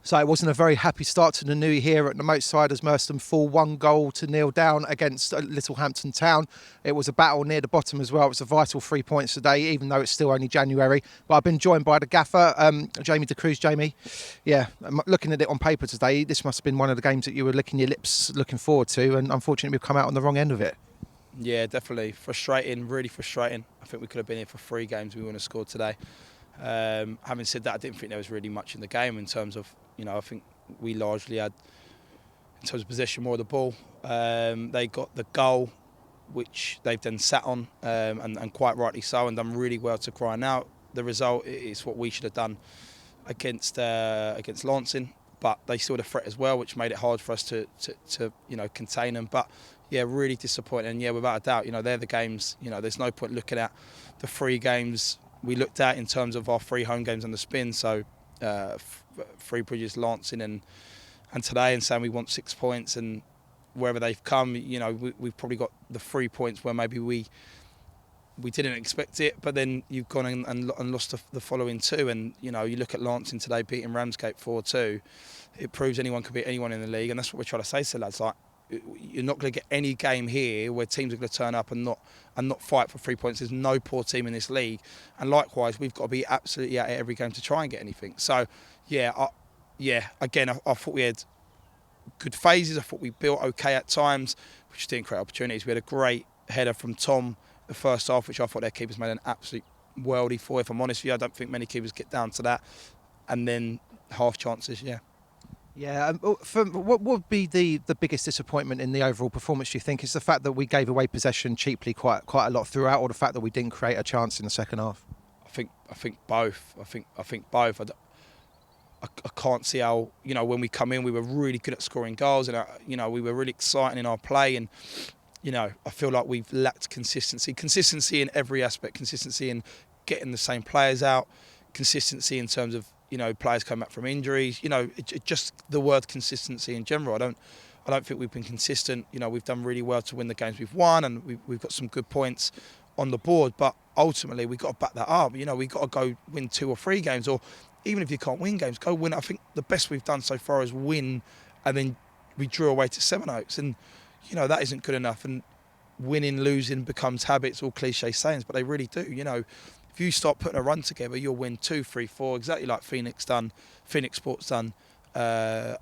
So it wasn't a very happy start to the new year here at the Moatside as Merstham fall 1-0 down against Littlehampton Town. It was a battle near the bottom as well. It was a vital 3 points today, even though it's still only January. But I've been joined by the gaffer, Jamie Decruz. Jamie, yeah, looking at it on paper today, this must have been one of the games that you were licking your lips looking forward to, and unfortunately we've come out on the wrong end of it. Yeah, definitely. Frustrating, really frustrating. I think we could have been here for 3 games we wouldn't have scored today. Having said that, I didn't think there was really much in the game in terms of, I think we largely had, in terms of possession, more of the ball. They got the goal, which they've then sat on, and quite rightly so, and done really well to cry out. The result is what we should have done against Lancing, but they still had a threat as well, which made it hard for us to contain them. But yeah, really disappointing. And yeah, without a doubt, they're the games. There's no point looking at the 3 games we looked at in terms of our 3 home games on the spin. So Three Bridges, Lancing, and today, and saying we want 6 points, and wherever they've come, we've probably got the 3 points where maybe we didn't expect it, but then you've gone and lost the following 2, and you look at Lancing today beating Ramsgate 4-2. It proves anyone can beat anyone in the league, and that's what we're trying to say to the lads. Like, you're not going to get any game here where teams are going to turn up and not fight for 3 points. There's no poor team in this league, and likewise, we've got to be absolutely at it every game to try and get anything. So, again, I thought we had good phases. I thought we built okay at times, which didn't create opportunities. We had a great header from Tom the first half, which I thought their keepers made an absolute worldie for. If I'm honest with you, I don't think many keepers get down to that. And then half chances, yeah. Yeah, what would be the biggest disappointment in the overall performance, do you think? Is the fact that we gave away possession cheaply quite a lot throughout, or the fact that we didn't create a chance in the second half? I think both. I think both. I can't see how, when we come in, we were really good at scoring goals, and we were really exciting in our play, and I feel like we've lacked consistency in every aspect, consistency in getting the same players out, consistency in terms of players coming back from injuries, just the word consistency in general. I don't think we've been consistent. We've done really well to win the games we've won, and we've got some good points on the board, but ultimately we've got to back that up. We've got to go win 2 or 3 games, or even if you can't win games, go win. I think the best we've done so far is win, and then we drew away to Sevenoaks, and that isn't good enough. And winning, losing becomes habits, all cliche sayings, but they really do. If you start putting a run together, you'll win 2, 3, 4, exactly like Phoenix Sport's done the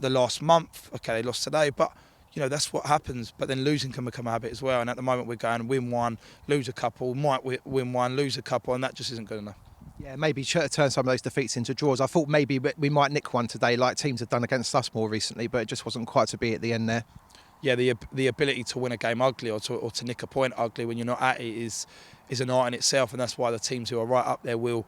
last month. Okay, they lost today, but that's what happens. But then losing can become a habit as well. And at the moment, we're going win 1, lose a couple, might win 1, lose a couple, and that just isn't good enough. Yeah, maybe turn some of those defeats into draws. I thought maybe we might nick one today, like teams have done against us more recently, but it just wasn't quite to be at the end there. Yeah, the ability to win a game ugly or to nick a point ugly when you're not at it is an art in itself, and that's why the teams who are right up there will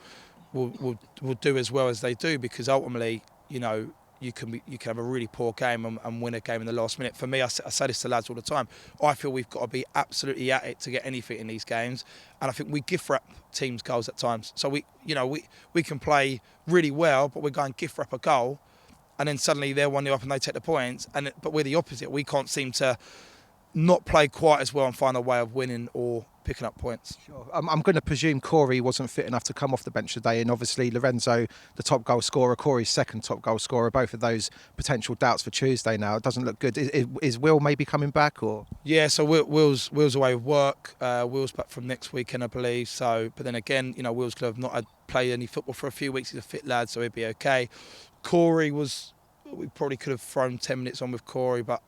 do as well as they do, because ultimately, you can have a really poor game and win a game in the last minute. For me, I say this to lads all the time, I feel we've got to be absolutely at it to get anything in these games, and I think we gift wrap teams goals at times. So we can play really well, but we're going gift wrap a goal, and then suddenly they're 1-0 up and they take the points, but we're the opposite. We can't seem to not play quite as well and find a way of winning or picking up points. Sure. I'm going to presume Corey wasn't fit enough to come off the bench today, and obviously Lorenzo, the top goal scorer, Corey's second top goal scorer, both of those potential doubts for Tuesday now. It doesn't look good. Is Will maybe coming back? Or yeah, so Will's away with work. Will's back from next weekend, I believe. So, but then again, Will's could have not played any football for a few weeks. He's a fit lad, so he'd be okay. Corey we probably could have thrown 10 minutes on with Corey, but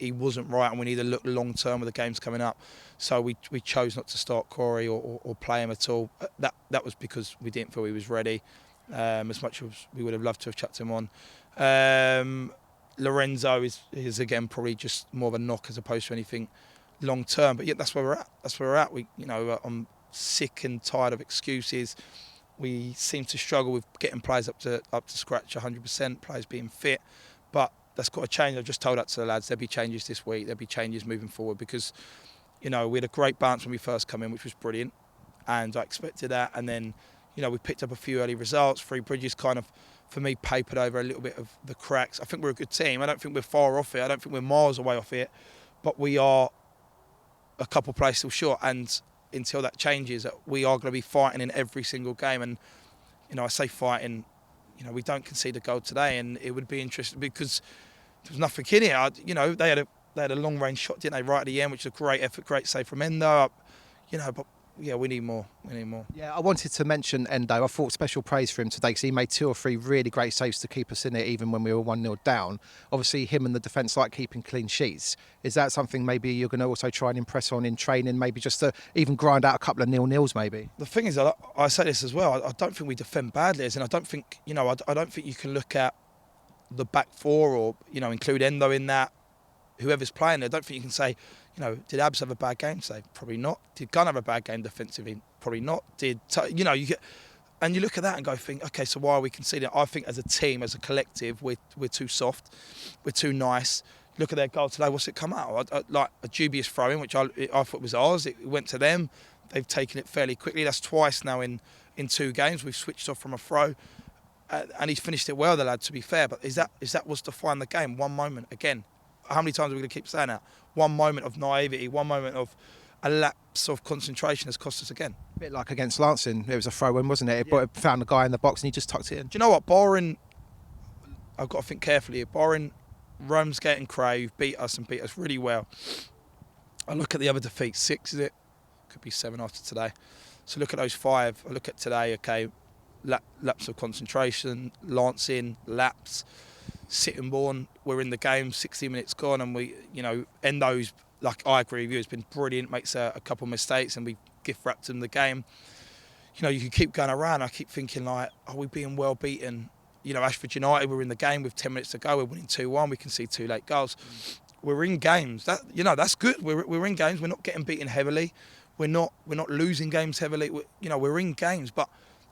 he wasn't right, and we need to look long term with the games coming up. So we chose not to start Corey or play him at all. That was because we didn't feel he was ready, as much as we would have loved to have chucked him on. Lorenzo is again probably just more of a knock as opposed to anything long term. But yeah, that's where we're at. I'm sick and tired of excuses. We seem to struggle with getting players up to scratch 100%, players being fit, but that's got to change. I've just told that to the lads. There'll be changes this week. There'll be changes moving forward, because we had a great bounce when we first come in, which was brilliant, and I expected that. And then we picked up a few early results. Three Bridges kind of, for me, papered over a little bit of the cracks. I think we're a good team. I don't think we're far off it. I don't think we're miles away off it, but we are a couple plays still short. And until that changes, we are going to be fighting in every single game. And I say fighting, we don't concede a goal today, and it would be interesting because there was nothing in it. They had a long range shot, didn't they, right at the end, which was a great effort, great save from Endo. But yeah, we need more. Yeah, I wanted to mention Endo. I thought special praise for him today because he made 2 or 3 really great saves to keep us in it, even when we were 1-0 down. Obviously, him and the defence like keeping clean sheets. Is that something maybe you're going to also try and impress on in training, maybe just to even grind out a couple of 0-0s maybe? The thing is, I say this as well, I don't think we defend badly, and I don't think, I don't think you can look at the back 4 or, include Endo in that, whoever's playing there. I don't think you can say, did Abs have a bad game today? Probably not. Did Gunn have a bad game defensively? Probably not. You get, and you look at that and think, okay, so why are we conceding? I think as a team, as a collective, we're too soft, we're too nice. Look at their goal today. What's it come out? Like a dubious throw-in, which I thought was ours. It went to them. They've taken it fairly quickly. That's twice now in 2 games. We've switched off from a throw, and he's finished it well, the lad. To be fair, but is that what's defined the game? One moment again. How many times are we going to keep saying that? One moment of naivety, one moment of a lapse of concentration has cost us again. A bit like against Lancing, it was a throw-in, wasn't it? It found the guy in the box and he just tucked it in. Do you know what? Barring, I've got to think carefully here, barring Ramsgate and Cray, who've beat us really well. I look at the other defeats, 6 is it? Could be 7 after today. So look at those 5. I look at today, okay, lapse of concentration, Lancing, lapse. Sittingbourne, we're in the game, 60 minutes gone, and we, Endo's, like I agree with you, has been brilliant, makes a couple of mistakes, and we gift wrapped him the game. You can keep going around. I keep thinking, like, are we being well beaten? Ashford United, we're in the game with 10 minutes to go, we're winning 2-1, we can see 2 late goals. We're in games. That's good. We're in games. We're not getting beaten heavily. We're not losing games heavily. We're in games, but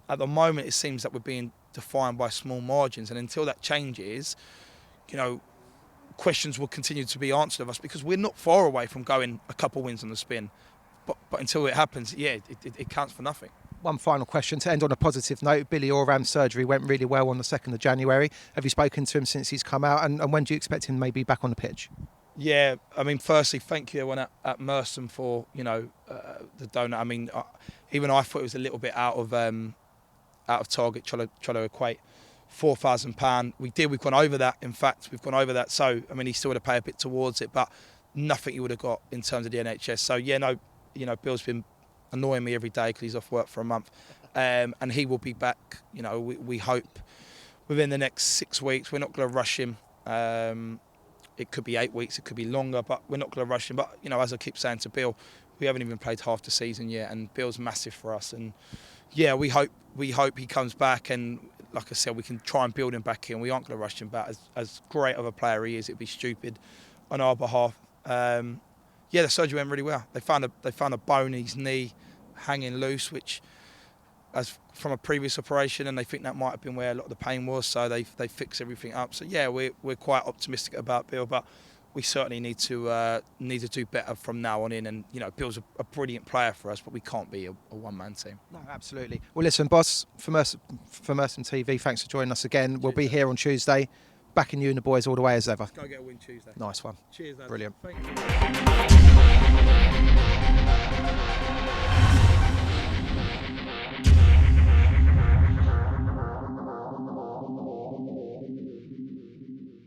at the moment it seems that we're being defined by small margins, and until that changes, questions will continue to be answered of us, because we're not far away from going a couple wins on the spin, but until it happens, it counts for nothing. One final question to end on a positive note. Billy Oram's surgery went really well on the 2nd of January. Have you spoken to him since he's come out, and when do you expect him maybe back on the pitch? Yeah, I mean, firstly, thank you everyone at Merstham for the donut. I mean, even I thought it was a little bit out of target, trying to equate £4,000. We've gone over that. In fact, we've gone over that. So, I mean, he still had to pay a bit towards it, but nothing he would have got in terms of the NHS. So, Bill's been annoying me every day because he's off work for a month. And he will be back, we hope, within the next 6 weeks. We're not going to rush him. It could be 8 weeks, it could be longer, but we're not going to rush him. But, as I keep saying to Bill, we haven't even played half the season yet, and Bill's massive for us. And yeah, we hope he comes back, and like I said, we can try and build him back in. We aren't going to rush him back. As great of a player he is, it'd be stupid on our behalf. The surgery went really well. They found a bone in his knee hanging loose, which, as from a previous operation, and they think that might have been where a lot of the pain was. So they fixed everything up. So yeah, we're quite optimistic about Bill, but we certainly need to do better from now on in. And Bill's a brilliant player for us, but we can't be a one-man team. No, absolutely. Well, listen, boss, for Merstham TV, thanks for joining us again. We'll be here on Tuesday, backing you and the boys all the way as ever. Let's go get a win Tuesday. Nice one. Cheers, lads. Brilliant. Thank you.